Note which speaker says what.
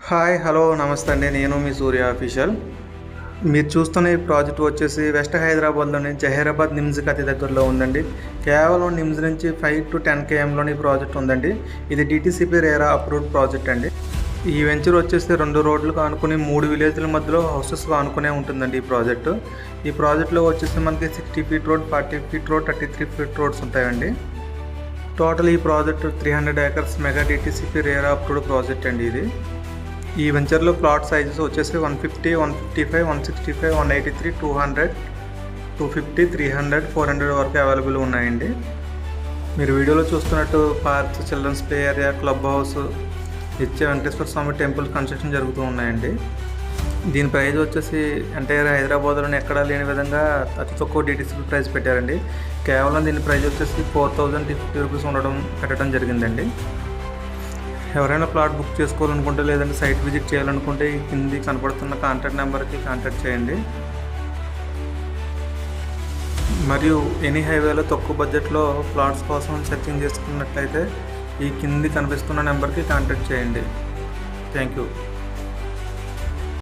Speaker 1: Hi hello నమస్తే అండి. నేను మీ సూర్య అఫీషియల్. మీరు చూస్తున్న ఈ ప్రాజెక్ట్ వచ్చేసి వెస్ట్ హైదరాబాద్లోని జహీరాబాద్ నిమ్స్కి అతి దగ్గరలో ఉందండి. కేవలం నిమ్స్ నుంచి 5 to 10 kmలోని ప్రాజెక్ట్ ఉందండి. ఇది డిటిసిపి రేరా అప్రూవ్డ్ ప్రాజెక్ట్ అండి. ఈ వెంచర్ వచ్చేసి 2 రోడ్లకు ఆనుకుని 3 విలేజ్ల మధ్యలో హౌసెస్ ఆనుకునే ఉంటుందండి ఈ ప్రాజెక్టు. ఈ ప్రాజెక్ట్లో వచ్చేసి మనకి 60 feet road, 40 feet road, 33 feet roads ఉంటాయండి. టోటల్ ఈ project 300 acres mega DTCP RERA approved project అండి ఇది. ఈ వెంచర్లో ప్లాట్ సైజెస్ వచ్చేసి 150, 155, 165, 183, 200, 250, 300, 400 వరకు అవైలబుల్ ఉన్నాయండి. మీరు వీడియోలో చూస్తున్నట్టు parks, children's play area, club house, నిత్య వెంకటేశ్వర స్వామి టెంపుల్ కన్స్ట్రక్షన్ జరుగుతూ ఉన్నాయండి. దీని ప్రైస్ వచ్చేసి ఎంటైర్ హైదరాబాద్లోనే ఎక్కడా లేని విధంగా అతి తక్కువ డిటిసిపి ప్రైస్ పెట్టారండి. కేవలం దీని ప్రైస్ వచ్చేసి 4050 రూపీస్ పెట్టడం జరిగిందండి. ఎవరైనా ప్లాట్ బుక్ చేసుకోవాలనుకుంటే లేదంటే సైట్ విజిట్ చేయాలనుకుంటే ఈ కింది కనపడుతున్న కాంటాక్ట్ నెంబర్కి కాంటాక్ట్ చేయండి. మరియు ఎనీ హైవేలో తక్కువ బడ్జెట్లో ప్లాట్స్ కోసం సెర్చింగ్ చేసుకున్నట్లయితే ఈ కింది కనిపిస్తున్న నెంబర్కి కాంటాక్ట్ చేయండి. Thank you.